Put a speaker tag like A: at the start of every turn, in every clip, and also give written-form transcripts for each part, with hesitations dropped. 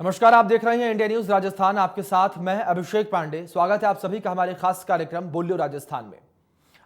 A: नमस्कार, आप देख रहे हैं इंडिया न्यूज राजस्थान। आपके साथ मैं अभिषेक पांडे। स्वागत है आप सभी का हमारे खास कार्यक्रम बोलो राजस्थान में।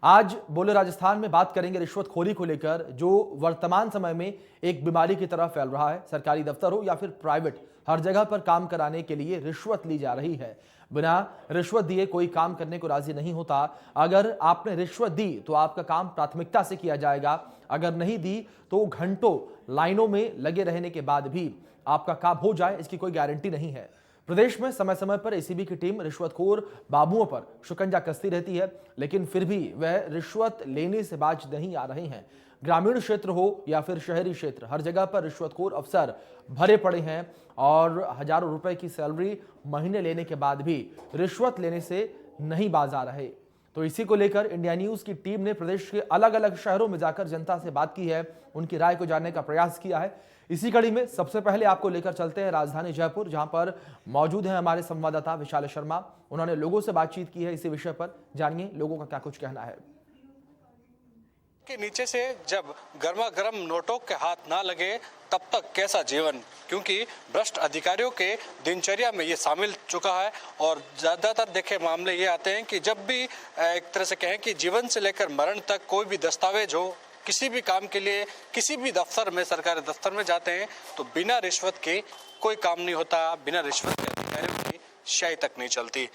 A: आज बोलो राजस्थान में बात करेंगे रिश्वतखोरी को लेकर, जो वर्तमान समय में एक बीमारी की तरह फैल रहा है। सरकारी दफ्तर हो या फिर प्राइवेट, हर जगह पर काम कराने के लिए रिश्वत ली जा रही है। बिना रिश्वत दिए कोई काम करने को राजी नहीं होता। अगर आपने रिश्वत दी तो आपका काम प्राथमिकता से किया जाएगा, अगर नहीं दी तो घंटों लाइनों में लगे रहने के बाद भी आपका काम हो जाए, इसकी कोई गारंटी नहीं है। प्रदेश में समय समय पर एसीबी की टीम रिश्वतखोर बाबुओं पर शिकंजा कसती रहती है, लेकिन फिर भी वह रिश्वत लेने से बाज नहीं आ रहे हैं। ग्रामीण क्षेत्र हो या फिर शहरी क्षेत्र, हर जगह पर रिश्वतखोर अफसर भरे पड़े हैं और हजारों रुपए की सैलरी महीने लेने के बाद भी रिश्वत लेने से नहीं बाज आ रहे। तो इसी को लेकर इंडिया न्यूज की टीम ने प्रदेश के अलग अलग शहरों में जाकर जनता से बात की है, उनकी राय को जानने का प्रयास किया है। इसी कड़ी में सबसे पहले आपको लेकर चलते हैं राजधानी जयपुर, जहां पर मौजूद हैं हमारे संवाददाता विशाल शर्मा। उन्होंने लोगों से बातचीत की है इसी विषय पर। जानिए लोगों का क्या कुछ कहना है।
B: के नीचे से जब गर्मा गर्म नोटों के हाथ ना लगे तब तक कैसा जीवन, क्योंकि भ्रष्ट अधिकारियों के दिनचर्या में ये शामिल चुका है। और ज्यादातर देखे मामले ये आते हैं कि जब भी एक तरह से कहें कि जीवन से लेकर मरण तक कोई भी दस्तावेज हो, किसी भी काम के लिए किसी भी दफ्तर में, सरकारी दफ्तर में जाते हैं तो बिना रिश्वत के कोई काम नहीं होता, बिना रिश्वत के अधिकारियों की स्याही तक नहीं चलती।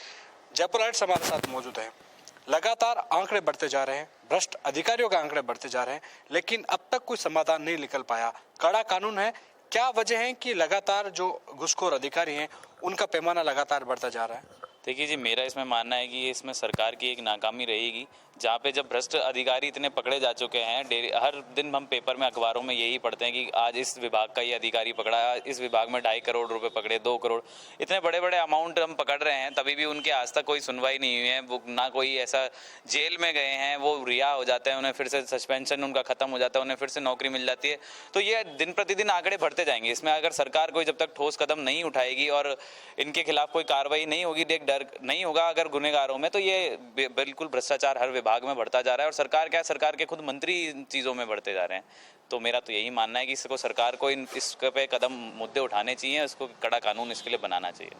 B: जयपुर लाइट्स हमारे साथ मौजूद है। लगातार आंकड़े बढ़ते जा रहे हैं, भ्रष्ट अधिकारियों के आंकड़े बढ़ते जा रहे हैं, लेकिन अब तक कोई समाधान नहीं निकल पाया। कड़ा कानून है, क्या वजह है कि लगातार जो घूसखोर अधिकारी हैं उनका पैमाना लगातार बढ़ता जा रहा है?
C: देखिए जी, मेरा इसमें मानना है कि ये इसमें सरकार की एक नाकामी रहेगी, जहाँ पे जब भ्रष्ट अधिकारी इतने पकड़े जा चुके हैं। हर दिन हम पेपर में, अखबारों में यही पढ़ते हैं कि आज इस विभाग का ये अधिकारी पकड़ा, इस विभाग में 2.5 करोड़ रुपए पकड़े, 2 करोड़, इतने बड़े बड़े अमाउंट हम पकड़ रहे हैं, तभी भी उनके आज तक कोई सुनवाई नहीं हुई है। वो ना कोई ऐसा जेल में गए हैं, वो रिहा हो जाते हैं, उन्हें फिर से सस्पेंशन उनका खत्म हो जाता है, उन्हें फिर से नौकरी मिल जाती है। तो ये दिन प्रतिदिन आंकड़े बढ़ते जाएंगे। इसमें अगर सरकार कोई जब तक ठोस कदम नहीं उठाएगी और इनके खिलाफ कोई कार्रवाई नहीं होगी, एक डर नहीं होगा अगर गुनहगारों में, तो ये बिल्कुल भ्रष्टाचार हर विभाग में बढ़ता जा रहा है। और सरकार क्या है, सरकार के खुद मंत्री इन चीज़ों में बढ़ते जा रहे हैं। तो मेरा तो यही मानना है कि इसको सरकार को इस पे कदम, मुद्दे उठाने चाहिए, इसको कड़ा कानून इसके लिए बनाना चाहिए।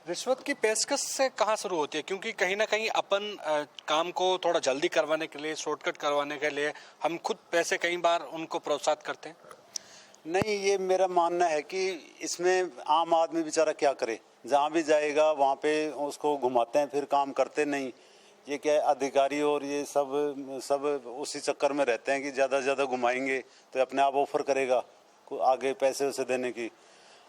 B: रिश्वत की पेशकश से कहाँ शुरू होती है? क्योंकि कहीं ना कहीं अपन काम को थोड़ा जल्दी करवाने के लिए, शॉर्टकट करवाने के लिए हम खुद पैसे कई बार उनको प्रोत्साहित करते हैं।
D: नहीं, ये मेरा मानना है कि इसमें आम आदमी बेचारा क्या करे, जहाँ भी जाएगा वहाँ पे उसको घुमाते हैं, फिर काम करते नहीं। ये क्या है, अधिकारी और ये सब उसी चक्कर में रहते हैं कि ज़्यादा से ज़्यादा घुमाएंगे तो अपने आप ऑफर करेगा आगे पैसे उसे देने की,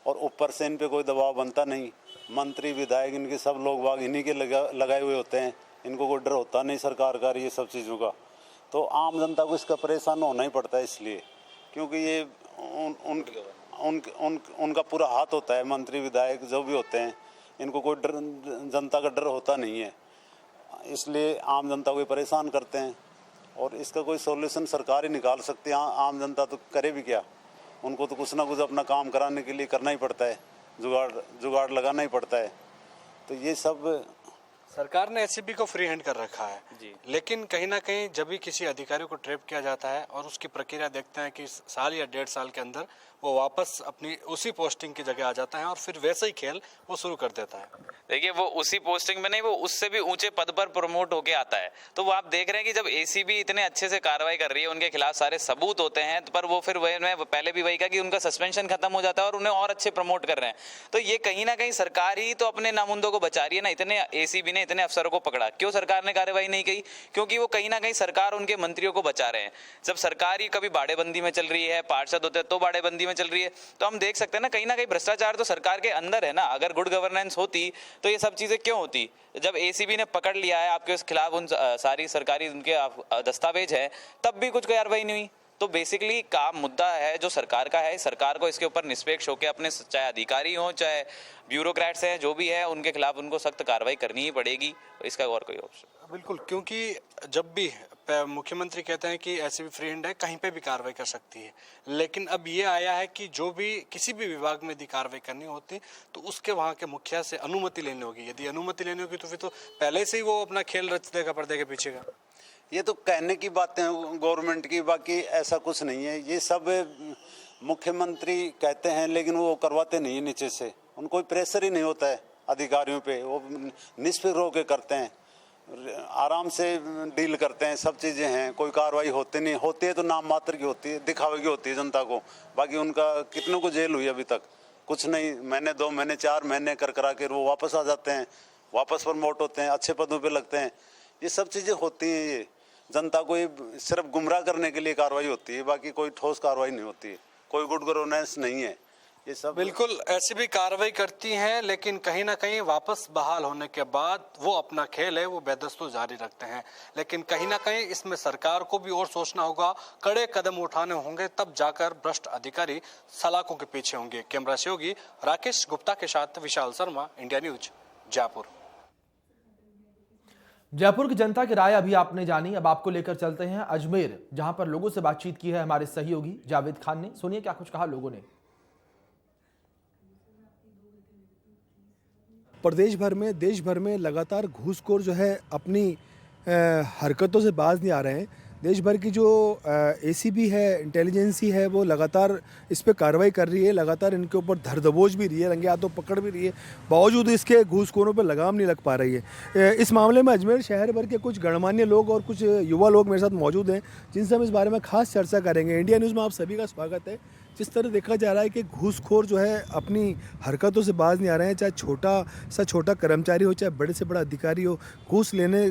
D: और ऊपर से इन पे कोई दबाव बनता नहीं। मंत्री विधायक इनके सब लोग बाग इन्हीं के लगाए हुए होते हैं, इनको कोई डर होता नहीं सरकार का ये सब चीज़ों का। तो आम जनता को इसका परेशान होना ही पड़ता है, इसलिए क्योंकि ये उनका पूरा हाथ होता है। मंत्री विधायक जो भी होते हैं, इनको कोई डर, जनता का डर होता नहीं है, इसलिए आम जनता को परेशान करते हैं। और इसका कोई सॉल्यूशन सरकार ही निकाल सकती है। आम जनता तो करे भी क्या, उनको तो कुछ ना कुछ अपना काम कराने के लिए करना ही पड़ता है, जुगाड़ लगाना ही पड़ता है। तो ये सब
B: सरकार ने एसीबी को फ्री हैंड कर रखा है जी, लेकिन कहीं ना कहीं जब भी किसी अधिकारी को ट्रैप किया जाता है और उसकी प्रक्रिया देखते हैं कि साल या 1.5 साल के अंदर वो वापस अपनी उसी पोस्टिंग की जगह आ जाता है और फिर वैसे ही खेल वो शुरू कर देता है।
C: देखिए, वो उसी पोस्टिंग में नहीं, वो उससे भी ऊंचे पद पर प्रमोट होके आता है। तो वो आप देख रहे हैं कि जब एसीबी इतने अच्छे से कार्रवाई कर रही है, उनके खिलाफ सारे सबूत होते हैं, पर वो फिर मैं पहले भी वही कहा कि उनका सस्पेंशन खत्म हो जाता है और उन्हें और अच्छे प्रमोट कर रहे हैं। तो ये कहीं ना कहीं सरकार ही तो अपने नामुंदों को बचा रही है ना। इतने एसीबी ने इतने अफसरों को पकड़ा, क्यों सरकार ने कार्रवाई नहीं की? क्योंकि वो कहीं ना कहीं सरकार उनके मंत्रियों को बचा रहे हैं। जब सरकार ही कभी बाड़ेबंदी में चल रही है, पार्षद होते हैं तो बाड़ेबंदी में चल रही है, तो हम देख सकते हैं ना कहीं भ्रष्टाचार तो सरकार के अंदर है ना। अगर गुड गवर्नेंस होती तो ये सब चीजें क्यों होती? जब एसीबी ने पकड़ लिया है आपके खिलाफ उन सारी सरकारी उनके दस्तावेज है, तब भी कुछ कार्रवाई नहीं हुई। तो बेसिकली काम मुद्दा है जो सरकार का है। सरकार को इसके ऊपर निष्पक्ष होकर अपने, चाहे अधिकारी हो चाहे ब्यूरोक्रेट्स हैं, जो भी है, उनके खिलाफ उनको सख्त कार्रवाई करनी ही पड़ेगी। इसका और कोई ऑप्शन
B: बिल्कुल, क्योंकि जब भी मुख्यमंत्री कहते हैं कि ऐसे भी फ्री हैंड है, कहीं पे भी कार्रवाई कर सकती है, लेकिन अब ये आया है कि जो भी किसी भी विभाग में यदि कार्रवाई करनी होती तो उसके वहाँ के मुखिया से अनुमति लेनी होगी। यदि अनुमति लेनी होगी तो फिर तो पहले से ही वो अपना खेल रच देगा पर्दे के पीछे का।
D: ये तो कहने की बातें हैं गवर्नमेंट की, बाकी ऐसा कुछ नहीं है। ये सब मुख्यमंत्री कहते हैं लेकिन वो करवाते नहीं है नीचे से। उनको कोई प्रेशर ही नहीं होता है अधिकारियों पे, वो निष्पक्ष होकर करते हैं, आराम से डील करते हैं, सब चीज़ें हैं, कोई कार्रवाई होती नहीं, होती है तो नाम मात्र की होती है, दिखावे की होती है जनता को। बाकी उनका कितनों को जेल हुई अभी तक, कुछ नहीं, महीने 2 महीने 4 महीने कर करा के वो वापस आ जाते हैं, वापस प्रमोट होते हैं, अच्छे पदों पे लगते हैं। ये सब चीज़ें होती हैं, ये जनता को ये सिर्फ गुमराह करने के लिए कार्रवाई होती है, बाकी कोई ठोस कार्रवाई नहीं होती है, कोई गुड गवर्नेंस नहीं है। ये सब
B: बिल्कुल ऐसी भी कार्रवाई करती हैं, लेकिन कहीं ना कहीं वापस बहाल होने के बाद वो अपना खेल है वो बेदस्तूर जारी रखते हैं। लेकिन कहीं ना कहीं इसमें सरकार को भी और सोचना होगा, कड़े कदम उठाने होंगे, तब जाकर भ्रष्ट अधिकारी सलाखों के पीछे होंगे। कैमरा सहयोगी राकेश गुप्ता के साथ विशाल शर्मा, इंडिया न्यूज, जयपुर।
A: जयपुर की जनता की राय अभी आपने जानी, अब आपको लेकर चलते हैं अजमेर, जहां पर लोगों से बातचीत की है हमारे सहयोगी जावेद खान ने। सुनिए क्या कुछ कहा लोगों ने।
E: प्रदेश भर में, देश भर में लगातार घूसखोर जो है अपनी हरकतों से बाज नहीं आ रहे हैं। देश भर की जो एसीबी है, इंटेलिजेंसी है, वो लगातार इस पे कार्रवाई कर रही है, लगातार इनके ऊपर धर दबोच भी रही है, रंगे हाथों पकड़ भी रही है, बावजूद इसके घूसखोरों पे लगाम नहीं लग पा रही है। इस मामले में अजमेर शहर भर के कुछ गणमान्य लोग और कुछ युवा लोग मेरे साथ मौजूद हैं, जिनसे हम इस बारे में खास चर्चा करेंगे। इंडिया न्यूज़ में आप सभी का स्वागत है। जिस तरह देखा जा रहा है कि घूसखोर जो है अपनी हरकतों से बाज नहीं आ रहे हैं, चाहे छोटा कर्मचारी हो, चाहे बड़े से बड़ा अधिकारी हो, घूस लेने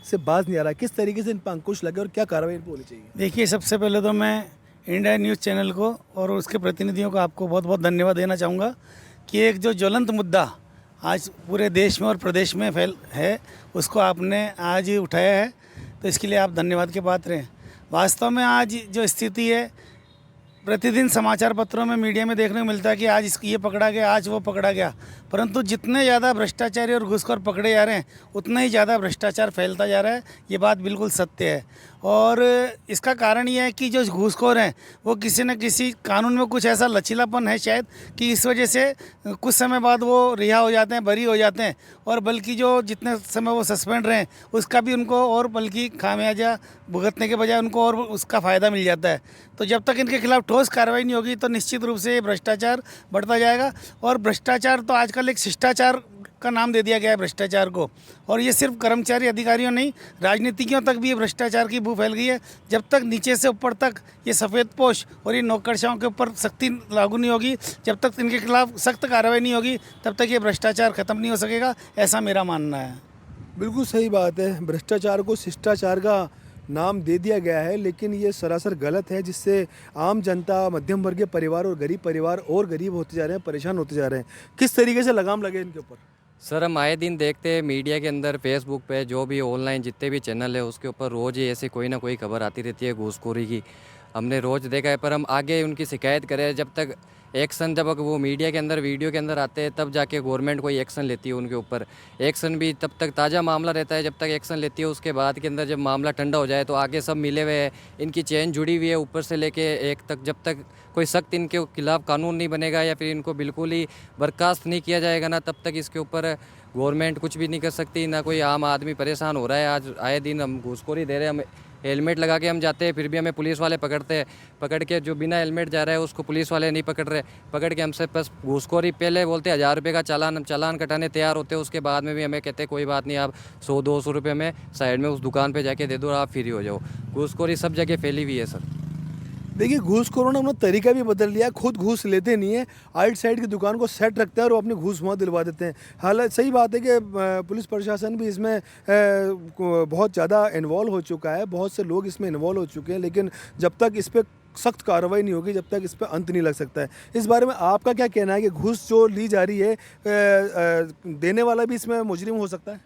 E: से बाज नहीं आ रहा है। किस तरीके से इन पर अंकुश लगे और क्या कार्रवाई इन पर होनी चाहिए?
F: देखिए, सबसे पहले तो मैं इंडिया न्यूज़ चैनल को और उसके प्रतिनिधियों को आपको बहुत बहुत धन्यवाद देना चाहूँगा कि एक जो ज्वलंत मुद्दा आज पूरे देश में और प्रदेश में फैल है, उसको आपने आज उठाया है, तो इसके लिए आप धन्यवाद के पात्र हैं। वास्तव में आज जो स्थिति है, प्रतिदिन समाचार पत्रों में, मीडिया में देखने को मिलता है कि आज ये पकड़ा गया, आज वो पकड़ा गया, परंतु जितने ज़्यादा भ्रष्टाचारी और घूसखोर पकड़े जा रहे हैं, उतना ही ज़्यादा भ्रष्टाचार फैलता जा रहा है। ये बात बिल्कुल सत्य है। और इसका कारण ये है कि जो घूसखोर हैं वो किसी न किसी कानून में कुछ ऐसा लचीलापन है शायद, कि इस वजह से कुछ समय बाद वो रिहा हो जाते हैं, बरी हो जाते हैं, और बल्कि जो जितने समय वो सस्पेंड रहे उसका भी उनको और बल्कि खामियाजा भुगतने के बजाय उनको और उसका फ़ायदा मिल जाता है। तो जब तक इनके खिलाफ ठोस कार्रवाई नहीं होगी तो निश्चित रूप से भ्रष्टाचार बढ़ता जाएगा। और भ्रष्टाचार तो आजकल एक शिष्टाचार का नाम दे दिया गया है भ्रष्टाचार को, और ये सिर्फ कर्मचारी अधिकारियों नहीं, राजनीतिज्ञों तक भी ये भ्रष्टाचार की बू फैल गई है। जब तक नीचे से ऊपर तक ये सफ़ेदपोश और ये नौकरशाहों के ऊपर सख्ती लागू नहीं होगी, जब तक इनके खिलाफ सख्त कार्रवाई नहीं होगी, तब तक ये भ्रष्टाचार खत्म नहीं हो सकेगा, ऐसा मेरा मानना है।
E: बिल्कुल सही बात है। भ्रष्टाचार को शिष्टाचार का नाम दे दिया गया है, लेकिन ये सरासर गलत है, जिससे आम जनता, मध्यम वर्गीय परिवार और गरीब परिवार और गरीब होते जा रहे हैं, परेशान होते जा रहे हैं। किस तरीके से लगाम लगे इनके ऊपर?
G: सर, हम आए दिन देखते हैं मीडिया के अंदर, फेसबुक पे, जो भी ऑनलाइन जितने भी चैनल है उसके ऊपर रोज़ ही ऐसे कोई ना कोई खबर आती रहती है घूसखोरी की। हमने रोज़ देखा है, पर हम आगे उनकी शिकायत करें, जब तक एक्शन, जब वो मीडिया के अंदर, वीडियो के अंदर आते हैं, तब जाके गवर्नमेंट कोई एक्शन लेती है उनके ऊपर। एक्शन भी तब तक ताज़ा मामला रहता है जब तक एक्शन लेती है, उसके बाद के अंदर जब मामला ठंडा हो जाए तो आगे सब मिले हुए हैं, इनकी चेन जुड़ी हुई है ऊपर से लेके एक तक। जब तक कोई सख्त इनके खिलाफ कानून नहीं बनेगा या फिर इनको बिल्कुल ही बर्खास्त नहीं किया जाएगा ना, तब तक इसके ऊपर गवर्नमेंट कुछ भी नहीं कर सकती, ना कोई आम आदमी परेशान हो रहा है। आज आए दिन हम घूसखोरी दे रहे हैं, हम हेलमेट लगा के हम जाते हैं, फिर भी हमें पुलिस वाले पकड़ते हैं। पकड़ के जो बिना हेलमेट जा रहा है उसको पुलिस वाले नहीं पकड़ रहे, पकड़ के हमसे बस घूसखोरी, पहले बोलते 1000 रुपये का चालान कटाने तैयार होते हैं, उसके बाद में भी हमें कहते हैं कोई बात नहीं, आप 100-200 रुपये में साइड में उस दुकान पे जाके दे दो, आप फ्री हो जाओ। घूसखोरी सब जगह फैली हुई है सर।
E: देखिए, घूसखोरों ने अपना तरीका भी बदल लिया, खुद घूस लेते नहीं है, आउट साइड की दुकान को सेट रखते हैं और वो अपनी घूस वहाँ दिलवा देते हैं। हालांकि सही बात है कि पुलिस प्रशासन भी इसमें बहुत ज़्यादा इन्वॉल्व हो चुका है, बहुत से लोग इसमें इन्वॉल्व हो चुके हैं, लेकिन जब तक इस पर सख्त कार्रवाई नहीं होगी, जब तक इस पर अंत नहीं लग सकता है। इस बारे में आपका क्या कहना है कि घूस जो ली जा रही है, देने वाला भी इसमें मुजरिम हो सकता है?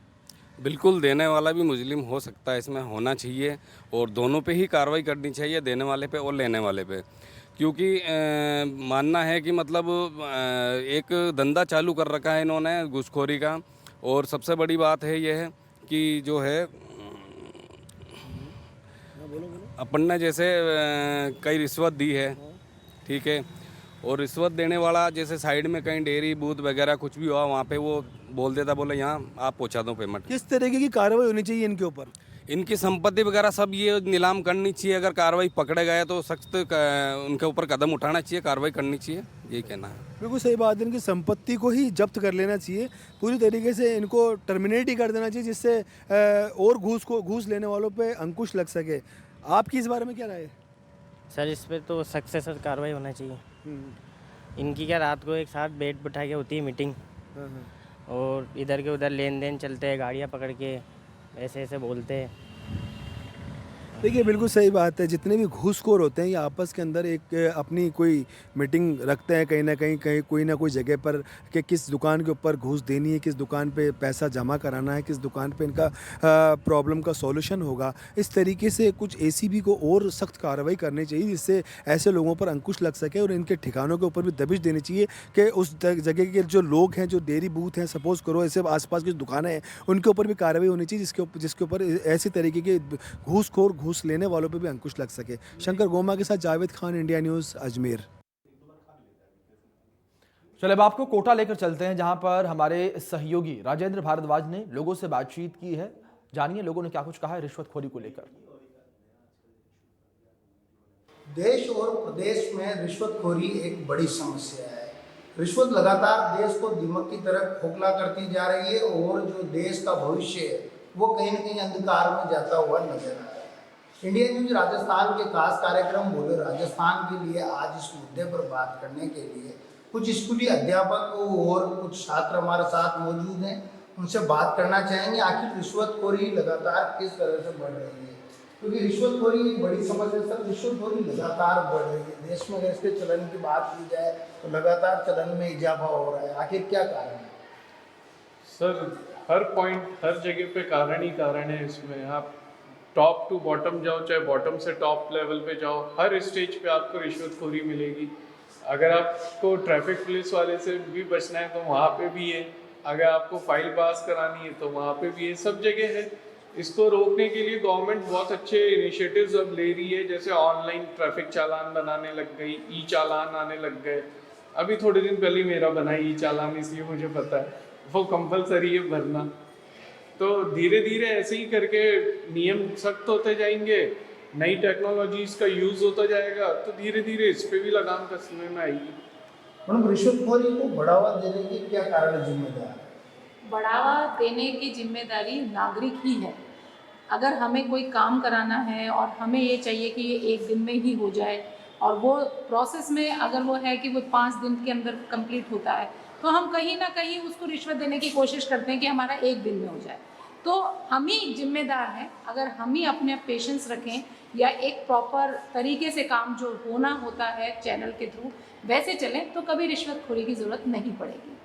H: बिल्कुल, देने वाला भी मुजरिम हो सकता है, इसमें होना चाहिए, और दोनों पे ही कार्रवाई करनी चाहिए, देने वाले पे और लेने वाले पे। क्योंकि मानना है कि मतलब एक धंधा चालू कर रखा है इन्होंने घूसखोरी का। और सबसे बड़ी बात है यह है कि जो है अपन ने जैसे कई रिश्वत दी है, ठीक है, और रिश्वत देने वाला जैसे साइड में कहीं डेयरी बूथ वगैरह कुछ भी हुआ, वहाँ पे वो बोल देता, बोले यहाँ आप पहुँचा दो पेमेंट।
E: किस तरीके की कार्रवाई होनी चाहिए इनके ऊपर?
H: इनकी संपत्ति वगैरह सब ये नीलाम करनी चाहिए। अगर कार्रवाई पकड़े गए तो सख्त उनके ऊपर कदम उठाना चाहिए, कार्रवाई करनी चाहिए, यही कहना है।
E: बिल्कुल सही बात है, इनकी संपत्ति को ही जब्त कर लेना चाहिए, पूरी तरीके से इनको टर्मिनेट ही कर देना चाहिए, जिससे और घूस लेने वालों पे अंकुश लग सके। आपकी इस बारे में क्या राय है?
I: सर इस पे तो सख्त से सख्त कार्रवाई होना चाहिए। इनकी क्या रात को एक साथ बैठ बिठा के होती है मीटिंग, और इधर के उधर लेन देन चलते हैं, गाड़ियाँ पकड़ के ऐसे ऐसे बोलते हैं।
E: देखिए बिल्कुल सही बात है, जितने भी घूसखोर होते हैं ये आपस के अंदर एक अपनी कोई मीटिंग रखते हैं कहीं ना कोई जगह पर कि किस दुकान के ऊपर घूस देनी है, किस दुकान पे पैसा जमा कराना है, किस दुकान पे इनका प्रॉब्लम का सॉल्यूशन होगा। इस तरीके से कुछ एसीबी को और सख्त कार्रवाई करनी चाहिए, जिससे ऐसे लोगों पर अंकुश लग सके और इनके ठिकानों के ऊपर भी दबिश देनी चाहिए कि उस जगह के जो लोग हैं, जो डेयरी बूथ हैं, सपोज़ करो ऐसे आसपास की दुकानें हैं, उनके ऊपर भी कार्रवाई होनी चाहिए, जिसके ऊपर ऐसी तरीके के घूस लेने वालों पे भी अंकुश लग सके। शंकर गोमा के साथ जावेद खान, इंडिया न्यूज़, अजमेर।
A: चले अब आपको कोटा लेकर चलते हैं, जहां पर हमारे सहयोगी राजेंद्र भारद्वाज ने लोगों से बातचीत की है। जानिए लोगों ने क्या कुछ कहा है रिश्वतखोरी को लेकर।
J: देश और प्रदेश में रिश्वतखोरी एक बड़ी समस्या है। रिश्वत लगातार देश को दीमक की तरह खोखला करती जा रही है और जो देश का भविष्य है वो कहीं न कहीं अंधकार में जाता हुआ नजर आ रहा है। इंडिया न्यूज राजस्थान के खास कार्यक्रम बोलो राजस्थान के लिए आज इस मुद्दे पर बात करने के लिए कुछ स्कूली अध्यापक और कुछ छात्र हमारे साथ मौजूद हैं। उनसे बात करना चाहेंगे आखिर रिश्वतखोरी लगातार किस तरह से बढ़ रही है, क्योंकि रिश्वतखोरी एक बड़ी समस्या है। सर रिश्वतखोरी लगातार बढ़ रही है देश में, अगर इसके चलन की बात की जाए तो लगातार चलन में इजाफा हो रहा है, आखिर क्या कारण है?
K: सर हर पॉइंट हर जगह पे कारण ही कारण है। इसमें आप टॉप टू बॉटम जाओ, चाहे बॉटम से टॉप लेवल पे जाओ, हर स्टेज पे आपको रिश्वतखोरी मिलेगी। अगर आपको ट्रैफिक पुलिस वाले से भी बचना है तो वहाँ पे भी है, अगर आपको फाइल पास करानी है तो वहाँ पे भी है, सब जगह है। इसको रोकने के लिए गवर्नमेंट बहुत अच्छे इनिशिएटिव्स अब ले रही है, जैसे ऑनलाइन ट्रैफिक चालान बनाने लग गई, ई चालान आने लग गए। अभी थोड़े दिन पहले मेरा बना ई चालान, इसलिए मुझे पता है, वो कंपलसरी है भरना। तो धीरे धीरे ऐसे ही करके नियम सख्त होते जाएंगे, नई टेक्नोलॉजीज का यूज़ होता जाएगा, तो धीरे धीरे इस पे भी लगाम कसने में आएगी।
J: मैडम रिश्वतखोरी को बढ़ावा देने के क्या कारण जिम्मेदार है?
L: बढ़ावा देने की जिम्मेदारी नागरिक ही है। अगर हमें कोई काम कराना है और हमें ये चाहिए कि ये एक दिन में ही हो जाए, और वो प्रोसेस में अगर वो है कि वो 5 दिन के अंदर कंप्लीट होता है, तो हम कहीं ना कहीं उसको रिश्वत देने की कोशिश करते हैं कि हमारा एक दिन में हो जाए। तो हम ही जिम्मेदार हैं। अगर हम ही अपने पेशेंस रखें या एक प्रॉपर तरीके से काम जो होना होता है चैनल के थ्रू वैसे चलें, तो कभी रिश्वतखोरी की ज़रूरत नहीं पड़ेगी।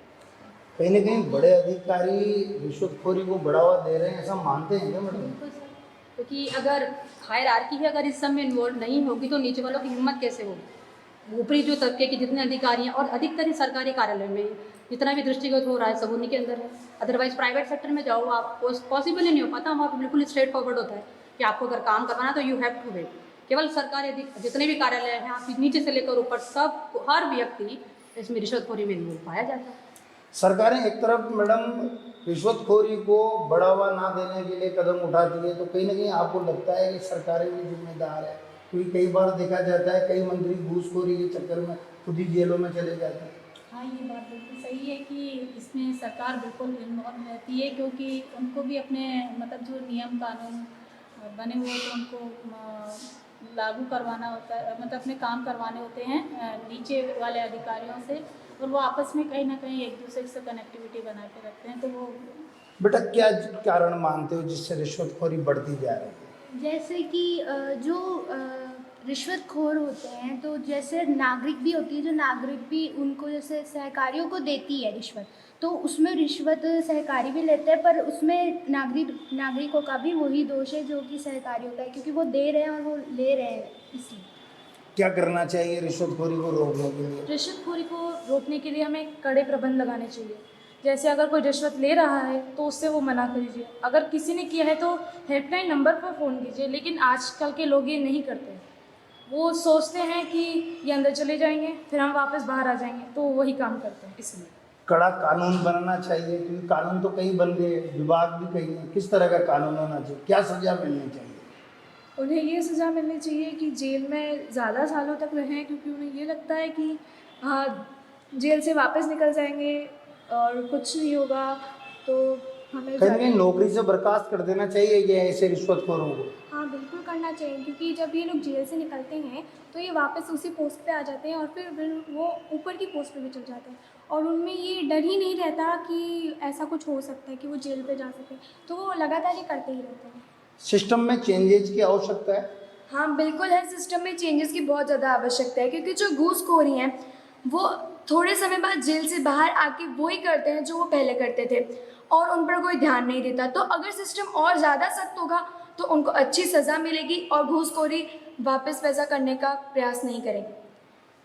J: कहीं ना कहीं बड़े अधिकारी रिश्वतखोरी को बढ़ावा दे रहे हैं, ऐसा मानते हैं क्या मैडम?
M: बिल्कुल सर, क्योंकि अगर हायरार्की ही अगर इस सब में इन्वॉल्व नहीं होगी तो नीचे वालों की हिम्मत कैसे होगी? ऊपरी जो तबके के जितने अधिकारी हैं, और अधिकतर ही सरकारी कार्यालय में जितना भी दृष्टिगत हो रहा है सब उन्हीं के अंदर है। अदरवाइज प्राइवेट सेक्टर में जाओ, आप पॉसिबल ही नहीं हो पाता। वहाँ पर बिल्कुल स्ट्रेट फॉरवर्ड होता है कि आपको अगर काम करवाना तो यू हैव टू वेट। केवल सरकारी जितने भी कार्यालय हैं, आप नीचे से लेकर ऊपर सब हर व्यक्ति इसमें रिश्वतखोरी में इन्वॉल्व पाया जाता है।
J: सरकारें एक तरफ मैडम रिश्वतखोरी को बढ़ावा ना देने के लिए कदम उठाती है, तो कहीं ना कहीं आपको लगता है कि सरकारें भी जिम्मेदार है? क्योंकि कई बार देखा जाता है कई मंत्री घूसखोरी के चक्कर में खुद ही जेलों में चले जाते हैं।
M: हाँ, ये बात बिल्कुल सही है कि इसमें सरकार बिल्कुल इन्वॉल्व रहती है, क्योंकि उनको भी अपने मतलब जो नियम कानून बने हुए तो उनको लागू करवाना होता है, मतलब अपने काम करवाने होते हैं नीचे वाले अधिकारियों से, और वो आपस में कहीं ना कहीं एक दूसरे से कनेक्टिविटी बना के रखते हैं। तो वो
J: बेटा क्या कारण मानते हो जिससे रिश्वतखोरी बढ़ती जा रही है?
N: जैसे कि जो रिश्वतखोर होते हैं, तो जैसे नागरिक भी होती है, जो नागरिक भी उनको जैसे सहकारियों को देती है रिश्वत, तो उसमें रिश्वत सहकारी भी लेते हैं, पर उसमें नागरिकों का भी वही दोष है जो कि सहकारियों का है, क्योंकि वो दे रहे हैं और वो ले रहे हैं। इसलिए
J: क्या करना चाहिए रिश्वतखोरी को रोकने के लिए?
M: रिश्वतखोरी को रोकने के लिए हमें कड़े प्रबंध लगाने चाहिए। जैसे अगर कोई रिश्वत ले रहा है तो उससे वो मना कीजिए, अगर किसी ने किया है तो हेल्पलाइन नंबर पर फ़ोन कीजिए। लेकिन आजकल के लोग ये नहीं करते, वो सोचते हैं कि ये अंदर चले जाएंगे फिर हम वापस बाहर आ जाएंगे, तो वही काम करते हैं। इसलिए
J: कड़ा कानून बनाना चाहिए, क्योंकि कानून तो कई बन गए, विभाग भी कई हैं। किस तरह का कानून होना चाहिए, क्या सजा मिलनी चाहिए?
O: उन्हें ये सज़ा मिलनी चाहिए कि जेल में ज़्यादा सालों तक रहें, क्योंकि उन्हें ये लगता है कि हाँ जेल से वापस निकल जाएंगे और कुछ नहीं होगा, तो हमें
J: कहीं नौकरी से बर्खास्त कर देना चाहिए ये ऐसे रिश्वतखोरों को।
N: हाँ बिल्कुल करना चाहिए, क्योंकि जब ये लोग जेल से निकलते हैं तो ये वापस उसी पोस्ट पे आ जाते हैं और फिर वो ऊपर की पोस्ट पे भी चल जाते हैं और उनमें ये डर ही नहीं रहता कि ऐसा कुछ हो सकता है कि वो जेल पे जा सके, तो वो लगातार ये करते ही रहते हैं।
J: सिस्टम में चेंजेस की आवश्यकता है।
O: हाँ बिल्कुल है, सिस्टम में चेंजेस की बहुत ज़्यादा आवश्यकता है, क्योंकि जो घूसखोरी हैं वो थोड़े समय बाद जेल से बाहर आके वो ही करते हैं जो वो पहले करते थे और उन पर कोई ध्यान नहीं देता। तो अगर सिस्टम और ज़्यादा सख्त होगा तो उनको अच्छी सज़ा मिलेगी और घूसखोरी वापस वैसा करने का प्रयास नहीं करेंगे।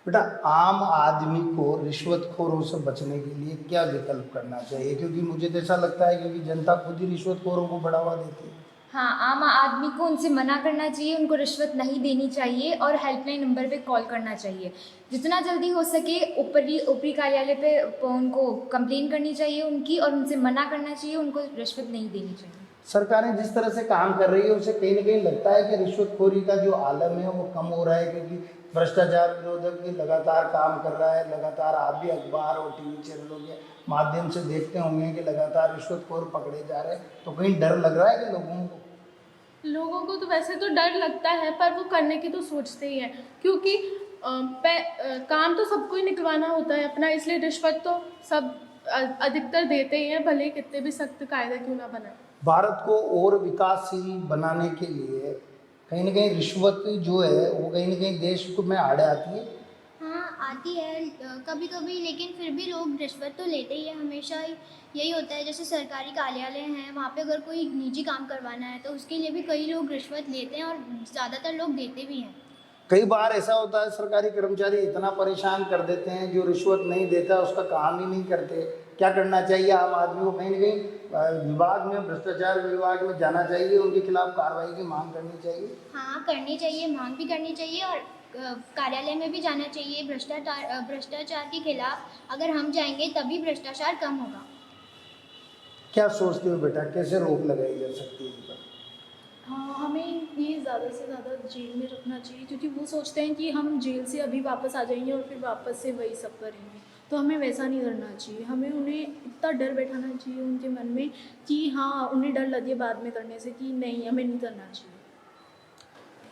J: बेटा, आम आदमी को रिश्वतखोरों से बचने के लिए क्या विकल्प करना चाहिए? क्योंकि मुझे तो ऐसा लगता है क्योंकि जनता खुद ही रिश्वतखोरों को बढ़ावा देती है।
P: हाँ, आम आदमी को उनसे मना करना चाहिए, उनको रिश्वत नहीं देनी चाहिए और हेल्पलाइन नंबर पे कॉल करना चाहिए। जितना जल्दी हो सके ऊपरी कार्यालय पे उनको कंप्लेन करनी चाहिए उनकी और उनसे मना करना चाहिए, उनको रिश्वत नहीं देनी चाहिए।
J: सरकारें जिस तरह से काम कर रही है उसे कहीं ना कहीं लगता है कि रिश्वतखोरी का जो आलम है वो कम हो रहा है, क्योंकि भ्रष्टाचार विरोधक भी लगातार काम कर रहा है। लगातार आप भी अखबार और टीवी चैनलों के माध्यम से देखते होंगे कि लगातार रिश्वतखोर पकड़े जा रहे हैं, तो कहीं डर लग रहा है कि
O: लोगों को तो वैसे तो डर लगता है, पर वो करने की तो सोचते ही हैं, क्योंकि काम तो सबको ही निकलवाना होता है अपना, इसलिए रिश्वत तो सब अधिकतर देते ही हैं, भले कितने भी सख्त कायदे क्यों ना बनाए।
J: भारत को और विकासशील बनाने के लिए कहीं ना कहीं रिश्वत जो है वो कहीं ना कहीं देश में आड़े आती है।
N: हाँ आती है कभी कभी, लेकिन फिर भी लोग रिश्वत तो लेते ही है। हमेशा यही होता है, जैसे सरकारी कार्यालय हैं वहाँ पे अगर कोई निजी काम करवाना है तो उसके लिए भी कई लोग रिश्वत लेते हैं और ज़्यादातर लोग देते भी हैं।
J: कई बार ऐसा होता है सरकारी कर्मचारी इतना परेशान कर देते हैं, जो रिश्वत नहीं देता उसका काम ही नहीं करते। क्या करना चाहिए आम आदमी को? कहीं ना कहीं विभाग में, भ्रष्टाचार विभाग में जाना चाहिए, उनके खिलाफ कार्रवाई की मांग करनी चाहिए।
N: हाँ करनी चाहिए, मांग भी करनी चाहिए और कार्यालय में भी जाना चाहिए। भ्रष्टाचार के खिलाफ अगर हम जाएंगे तभी भ्रष्टाचार कम होगा।
J: क्या सोचते हो बेटा, कैसे रोक लगाई जा सकती है?
O: हाँ, हमें ये ज़्यादा से ज़्यादा जेल में रखना चाहिए, क्योंकि वो सोचते हैं कि हम जेल से अभी वापस आ जाएंगे और फिर वापस से वही सब करेंगे, तो हमें वैसा नहीं करना चाहिए। हमें उन्हें इतना डर बैठाना चाहिए उनके मन में कि हाँ उन्हें डर लगे बाद में करने से कि नहीं हमें नहीं करना चाहिए।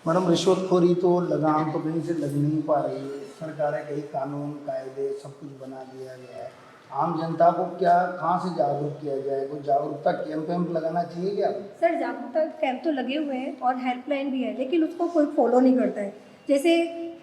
J: मैडम, रिश्वतखोरी तो लगाम तो कहीं से लग नहीं पा रही है। सरकारें कई कानून कायदे सब कुछ बना दिया गया है, आम जनता को क्या कहाँ से जागरूक किया जाए? कोई जागरूकता कैंप लगाना चाहिए क्या?
Q: सर जागरूकता कैंप तो लगे हुए हैं और हेल्पलाइन भी है, लेकिन उसको कोई फॉलो नहीं करता है। जैसे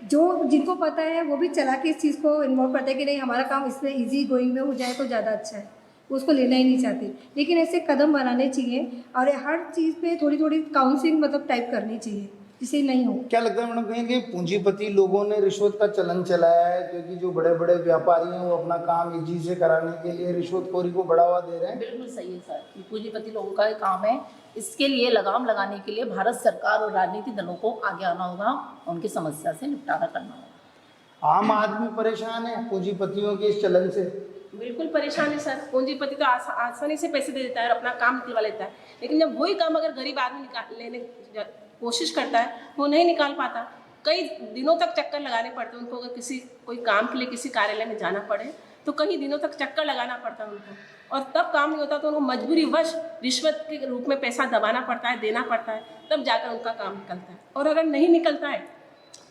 Q: जो जिनको पता है वो भी चला के इस चीज़ को इन्वॉल्व करते हैं कि नहीं हमारा काम इसमें इजी गोइंग में हो जाए तो ज़्यादा अच्छा है, उसको लेना ही नहीं चाहते। लेकिन ऐसे कदम बनाने चाहिए और हर चीज़ पे थोड़ी थोड़ी काउंसलिंग मतलब टाइप करनी चाहिए जिससे नहीं हो।
J: क्या लगता है मैडम, कहीं कि पूंजीपति लोगों ने रिश्वत का चलन चलाया है, क्योंकि जो बड़े बड़े व्यापारी हैं वो अपना काम इजी से कराने के लिए रिश्वतखोरी को बढ़ावा दे रहे हैं?
R: बिल्कुल सही है सर, ये पूंजीपति लोगों का काम है। इसके लिए लगाम लगाने के लिए भारत सरकार और राजनीतिक दलों को आगे आना होगा, उनकी समस्या से निपटारा करना होगा।
J: आम आदमी परेशान है पूंजीपतियों के इस चलन से?
S: बिल्कुल परेशान है सर। पूंजीपति तो आसानी से पैसे दे देता है और अपना काम निकलवा लेता है, लेकिन जब वही काम अगर गरीब आदमी लेने कोशिश करता है वो नहीं निकाल पाता। कई दिनों तक चक्कर लगाने पड़ते हैं उनको। अगर कोई काम के लिए किसी कार्यालय में जाना पड़े तो कई दिनों तक चक्कर लगाना पड़ता है उनको, और तब काम नहीं होता तो उनको मजबूरी वश रिश्वत के रूप में पैसा दबाना पड़ता है, देना पड़ता है, तब जाकर उनका काम निकलता है। और अगर नहीं निकलता है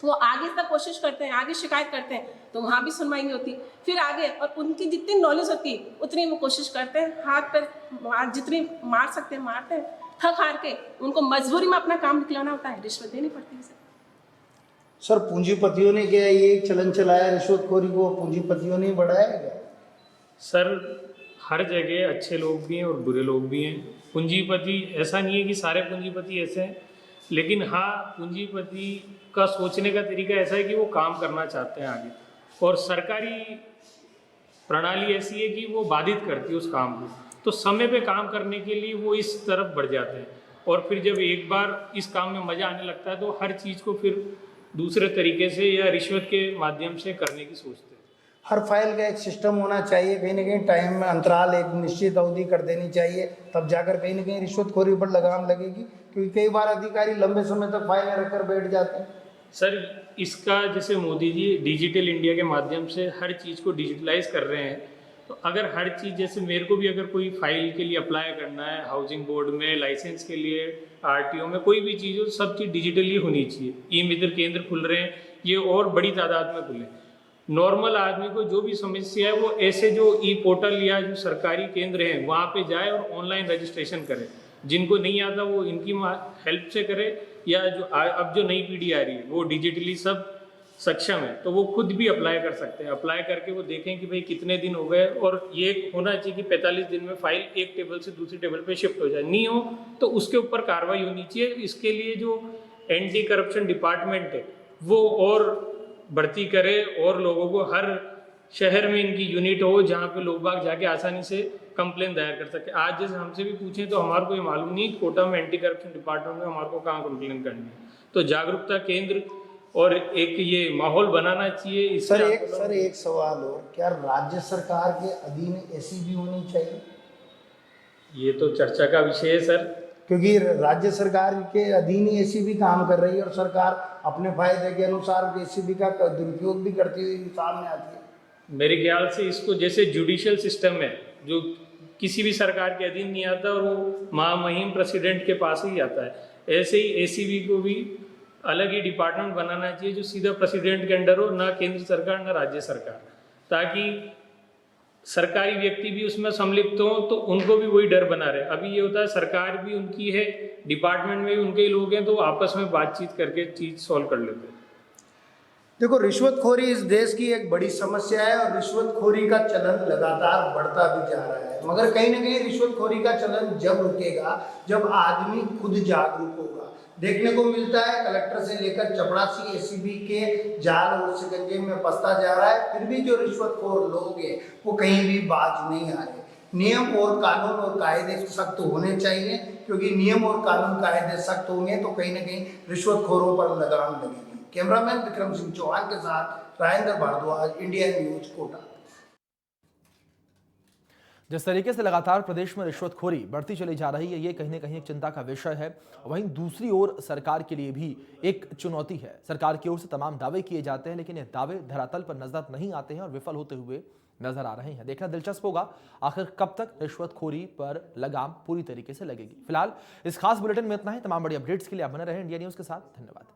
S: तो वो आगे तक कोशिश करते हैं, आगे शिकायत करते हैं तो वहाँ भी सुनवाई नहीं होती। फिर आगे और उनकी जितनी नॉलेज होती है उतनी वो कोशिश करते हैं, हाथ पर जितनी मार सकते हैं मारते हैं, थक हार के उनको मजबूरी में अपना काम निकलाना होता है, रिश्वत देनी पड़ती है।
J: सर पूंजीपतियों ने क्या ये चलन चलाया रिश्वतखोरी को? पूंजीपतियों ने बढ़ाया क्या?
T: सर हर जगह अच्छे लोग भी हैं और बुरे लोग भी हैं। पूंजीपति ऐसा नहीं है कि सारे पूंजीपति ऐसे हैं, लेकिन हाँ पूंजीपति का सोचने का तरीका ऐसा है कि वो काम करना चाहते हैं आगे, और सरकारी प्रणाली ऐसी है कि वो बाधित करती है उस काम को, तो समय पे काम करने के लिए वो इस तरफ बढ़ जाते हैं। और फिर जब एक बार इस काम में मज़ा आने लगता है तो हर चीज़ को फिर दूसरे तरीके से या रिश्वत के माध्यम से करने की सोचते हैं।
J: हर फाइल का एक सिस्टम होना चाहिए, कहीं ना कहीं टाइम में अंतराल एक निश्चित अवधि कर देनी चाहिए, तब जाकर कहीं ना कहीं रिश्वतखोरी पर लगाम लगेगी। क्योंकि कई बार अधिकारी लंबे समय तक फाइलें रखकर बैठ जाते हैं।
T: सर इसका जैसे मोदी जी डिजिटल इंडिया के माध्यम से हर चीज़ को डिजिटलाइज कर रहे हैं, तो अगर हर चीज़ जैसे मेरे को भी अगर कोई फाइल के लिए अप्लाई करना है हाउसिंग बोर्ड में, लाइसेंस के लिए आरटीओ में, कोई भी चीज़ हो, सब चीज़ डिजिटली होनी चाहिए। ई मित्र केंद्र खुल रहे हैं, ये और बड़ी तादाद में खुले। नॉर्मल आदमी को जो भी समस्या है वो ऐसे जो ई पोर्टल या जो सरकारी केंद्र हैं वहाँ पे जाए और ऑनलाइन रजिस्ट्रेशन करे। जिनको नहीं आता वो इनकी हेल्प से करे, या जो अब जो नई पीढ़ी आ रही है वो डिजिटली सब सक्षम है, तो वो खुद भी अप्लाई कर सकते हैं। अप्लाई करके वो देखें कि भाई कितने दिन हो गए, और ये होना चाहिए कि 45 दिन में फाइल एक टेबल से दूसरी टेबल पे शिफ्ट हो जाए। नहीं हो तो उसके ऊपर कार्रवाई होनी चाहिए। इसके लिए जो एंटी करप्शन डिपार्टमेंट है वो और भर्ती करे, और लोगों को हर शहर में इनकी यूनिट हो जहाँ पे लोग बाग जाके आसानी से कंप्लेन दायर कर सके। आज जैसे हमसे भी पूछें तो हमारे को ये मालूम नहीं कोटा में एंटी करप्शन डिपार्टमेंट में हमारे को कहाँ कंप्लेन करनी है। तो जागरूकता केंद्र और एक ये माहौल बनाना चाहिए।
J: सर एक सवाल और, क्या राज्य सरकार के अधीन एसीबी होनी चाहिए?
T: ये तो चर्चा का विषय है सर,
J: क्योंकि राज्य सरकार के अधीन ही एसीबी काम कर रही है और सरकार अपने फायदे के अनुसार एसीबी का दुरुपयोग भी करती हुई सामने आती है।
T: मेरे ख्याल से इसको जैसे जुडिशियल सिस्टम है जो किसी भी सरकार के अधीन नहीं आता और वो महामहिम प्रेसिडेंट के पास ही आता है, ऐसे ही एसीबी को भी अलग ही डिपार्टमेंट बनाना चाहिए जो सीधा प्रेसिडेंट के अंडर हो, ना केंद्र सरकार ना राज्य सरकार, ताकि सरकारी व्यक्ति भी उसमें सम्मिलित हो तो उनको भी वही डर बना रहे। अभी ये होता है सरकार भी उनकी है, डिपार्टमेंट में भी उनके ही लोग हैं, तो आपस में बातचीत करके चीज़ सॉल्व कर लेते हैं।
J: देखो, रिश्वतखोरी इस देश की एक बड़ी समस्या है और रिश्वतखोरी का चलन लगातार बढ़ता भी जा रहा है, मगर कहीं ना कहीं रिश्वतखोरी का चलन जब रुकेगा जब आदमी खुद जागरूक होगा। देखने को मिलता है कलेक्टर से लेकर चपरासी एसीबी के जाल और शिकंजे में फंसता जा रहा है, फिर भी जो रिश्वतखोर लोग हैं वो कहीं भी बाज नहीं आ रहे। नियम और कानून और कायदे सख्त होने चाहिए, क्योंकि नियम और कानून कायदे सख्त होंगे तो कहीं ना कहीं रिश्वतखोरों पर लगाम लगेगी। कैमरामैन विक्रम सिंह चौहान के साथ राजेंद्र भारद्वाज, इंडिया न्यूज, कोटा।
A: जिस तरीके से लगातार प्रदेश में रिश्वतखोरी बढ़ती चली जा रही है, ये कहीं न कहीं एक चिंता का विषय है। वहीं दूसरी ओर सरकार के लिए भी एक चुनौती है। सरकार की ओर से तमाम दावे किए जाते हैं, लेकिन ये दावे धरातल पर नजर नहीं आते हैं और विफल होते हुए नजर आ रहे हैं। देखना दिलचस्प होगा आखिर कब तक रिश्वतखोरी पर लगाम पूरी तरीके से लगेगी। फिलहाल इस खास बुलेटिन में इतना ही। तमाम बड़ी अपडेट्स के लिए आप बने रहें इंडिया न्यूज के साथ। धन्यवाद।